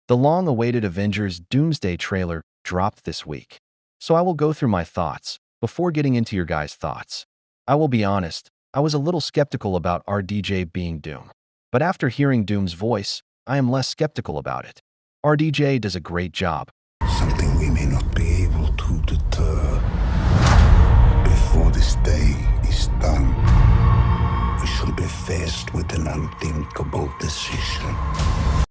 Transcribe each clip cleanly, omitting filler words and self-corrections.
The long-awaited Avengers Doomsday trailer dropped this week, so I will go through my thoughts before getting into your guys' thoughts. I will be honest, I was a little skeptical about RDJ being Doom, but after hearing Doom's voice, I am less skeptical about it. RDJ does a great job. Something we may not be able to deter. Before this day is done, we shall be faced with an unthinkable decision.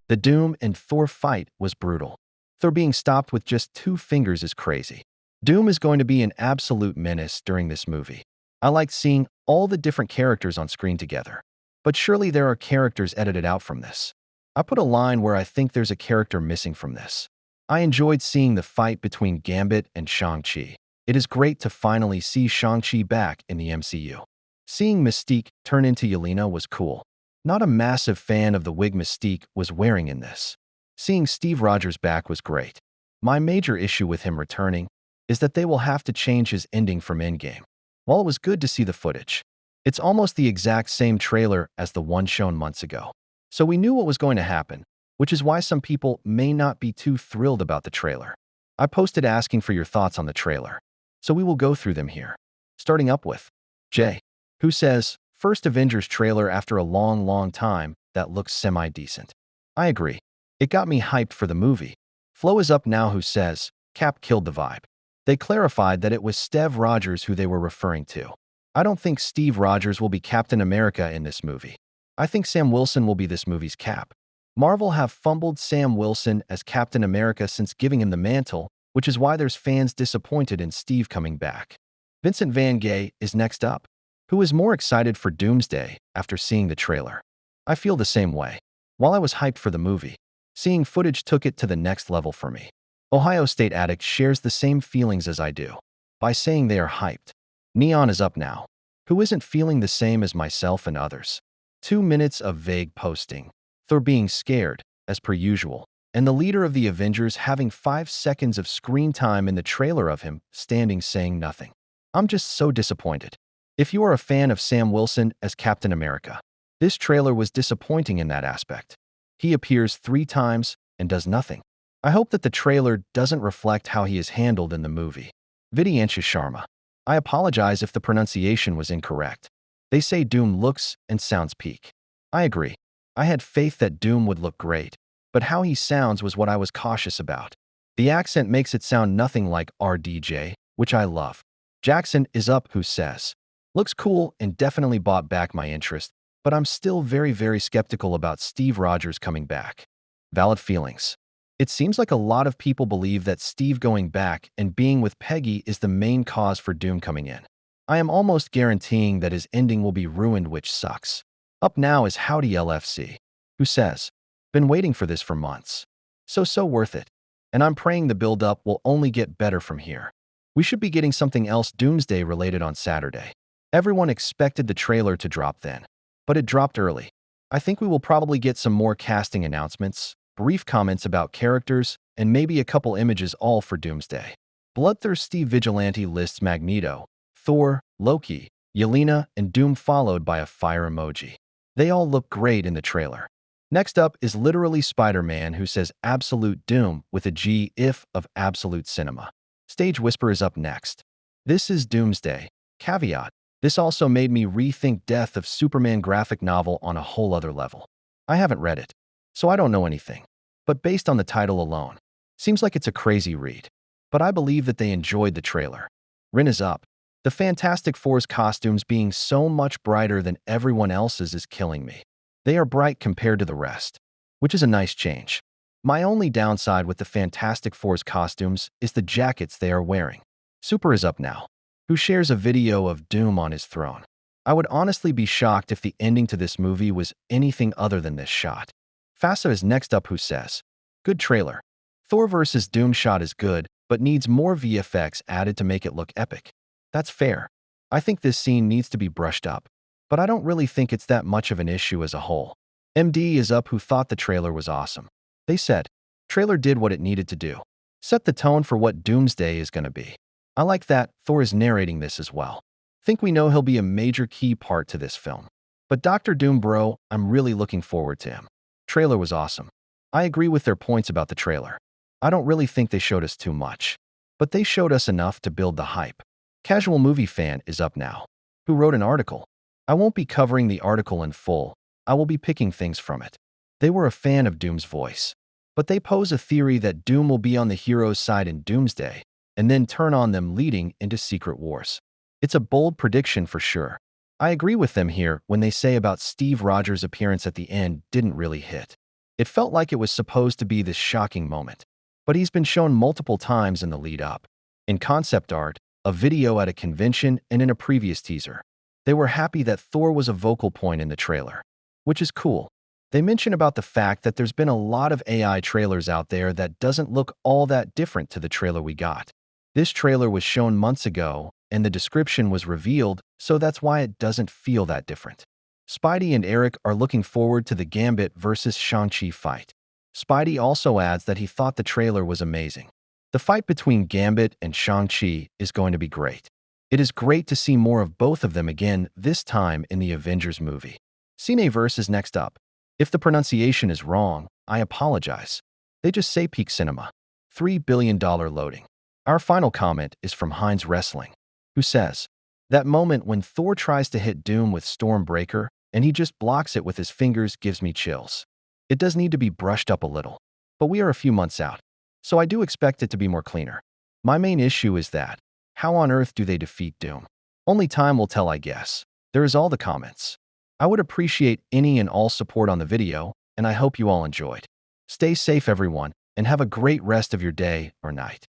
The Doom and Thor fight was brutal. Thor being stopped with just 2 fingers is crazy. Doom is going to be an absolute menace during this movie. I liked seeing all the different characters on screen together. But surely there are characters edited out from this. I put a line where I think there's a character missing from this. I enjoyed seeing the fight between Gambit and Shang-Chi. It is great to finally see Shang-Chi back in the MCU. Seeing Mystique turn into Yelena was cool. Not a massive fan of the wig Mystique was wearing in this. Seeing Steve Rogers back was great. My major issue with him returning is that they will have to change his ending from Endgame. While it was good to see the footage, it's almost the exact same trailer as the one shown months ago. So we knew what was going to happen, which is why some people may not be too thrilled about the trailer. I posted asking for your thoughts on the trailer, so we will go through them here. Starting up with Jay, who says, first Avengers trailer after a long time that looks semi-decent. I agree. It got me hyped for the movie. Flo is up now who says, Cap killed the vibe. They clarified that it was Steve Rogers who they were referring to. I don't think Steve Rogers will be Captain America in this movie. I think Sam Wilson will be this movie's Cap. Marvel have fumbled Sam Wilson as Captain America since giving him the mantle, which is why there's fans disappointed in Steve coming back. Vincent Van Gay is next up, who is more excited for Doomsday after seeing the trailer. I feel the same way. While I was hyped for the movie, seeing footage took it to the next level for me. Ohio State Addict shares the same feelings as I do, by saying they are hyped. Neon is up now, who isn't feeling the same as myself and others. 2 minutes of vague posting, Thor being scared, as per usual, and the leader of the Avengers having 5 seconds of screen time in the trailer of him standing saying nothing. I'm just so disappointed. If you are a fan of Sam Wilson as Captain America, this trailer was disappointing in that aspect. He appears 3 times and does nothing. I hope that the trailer doesn't reflect how he is handled in the movie. Vidyansh Sharma. I apologize if the pronunciation was incorrect. They say Doom looks and sounds peak. I agree. I had faith that Doom would look great, but how he sounds was what I was cautious about. The accent makes it sound nothing like RDJ, which I love. Jackson is up who says, looks cool and definitely bought back my interest, but I'm still very skeptical about Steve Rogers coming back. Valid feelings. It seems like a lot of people believe that Steve going back and being with Peggy is the main cause for Doom coming in. I am almost guaranteeing that his ending will be ruined, which sucks. Up now is Howdy LFC, who says, been waiting for this for months. So worth it. And I'm praying the build-up will only get better from here. We should be getting something else Doomsday related on Saturday. Everyone expected the trailer to drop then, but it dropped early. I think we will probably get some more casting announcements, brief comments about characters, and maybe a couple images all for Doomsday. Bloodthirsty Vigilante lists Magneto, Thor, Loki, Yelena, and Doom followed by a fire emoji. They all look great in the trailer. Next up is literally Spider-Man who says Absolute Doom with a G if of Absolute Cinema. Stage Whisper is up next. This is Doomsday. Caveat. This also made me rethink Death of Superman graphic novel on a whole other level. I haven't read it, so I don't know anything. But based on the title alone, seems like it's a crazy read. But I believe that they enjoyed the trailer. Rin is up. The Fantastic Four's costumes being so much brighter than everyone else's is killing me. They are bright compared to the rest, which is a nice change. My only downside with the Fantastic Four's costumes is the jackets they are wearing. Super is up now, who shares a video of Doom on his throne. I would honestly be shocked if the ending to this movie was anything other than this shot. Fasa is next up who says, good trailer. Thor vs. Doom shot is good, but needs more VFX added to make it look epic. That's fair. I think this scene needs to be brushed up, but I don't really think it's that much of an issue as a whole. MD is up who thought the trailer was awesome. They said, trailer did what it needed to do. Set the tone for what Doomsday is going to be. I like that Thor is narrating this as well. Think we know he'll be a major key part to this film. But Dr. Doom bro, I'm really looking forward to him. Trailer was awesome. I agree with their points about the trailer. I don't really think they showed us too much, but they showed us enough to build the hype. Casual Movie Fan is up now, who wrote an article. I won't be covering the article in full. I will be picking things from it. They were a fan of Doom's voice, but they pose a theory that Doom will be on the hero's side in Doomsday and then turn on them, leading into Secret Wars. It's a bold prediction for sure. I agree with them here when they say about Steve Rogers' appearance at the end didn't really hit. It felt like it was supposed to be this shocking moment, but he's been shown multiple times in the lead-up. In concept art, a video at a convention, and in a previous teaser. They were happy that Thor was a vocal point in the trailer, which is cool. They mention about the fact that there's been a lot of AI trailers out there that doesn't look all that different to the trailer we got. This trailer was shown months ago, and the description was revealed, so that's why it doesn't feel that different. Spidey and Eric are looking forward to the Gambit versus Shang-Chi fight. Spidey also adds that he thought the trailer was amazing. The fight between Gambit and Shang-Chi is going to be great. It is great to see more of both of them again, this time in the Avengers movie. Cineverse is next up. If the pronunciation is wrong, I apologize. They just say peak cinema. $3 billion loading. Our final comment is from Heinz Wrestling, who says, that moment when Thor tries to hit Doom with Stormbreaker and he just blocks it with his fingers gives me chills. It does need to be brushed up a little, but we are a few months out, so I do expect it to be more cleaner. My main issue is that, how on earth do they defeat Doom? Only time will tell, I guess. There is all the comments. I would appreciate any and all support on the video, and I hope you all enjoyed. Stay safe everyone, and have a great rest of your day or night.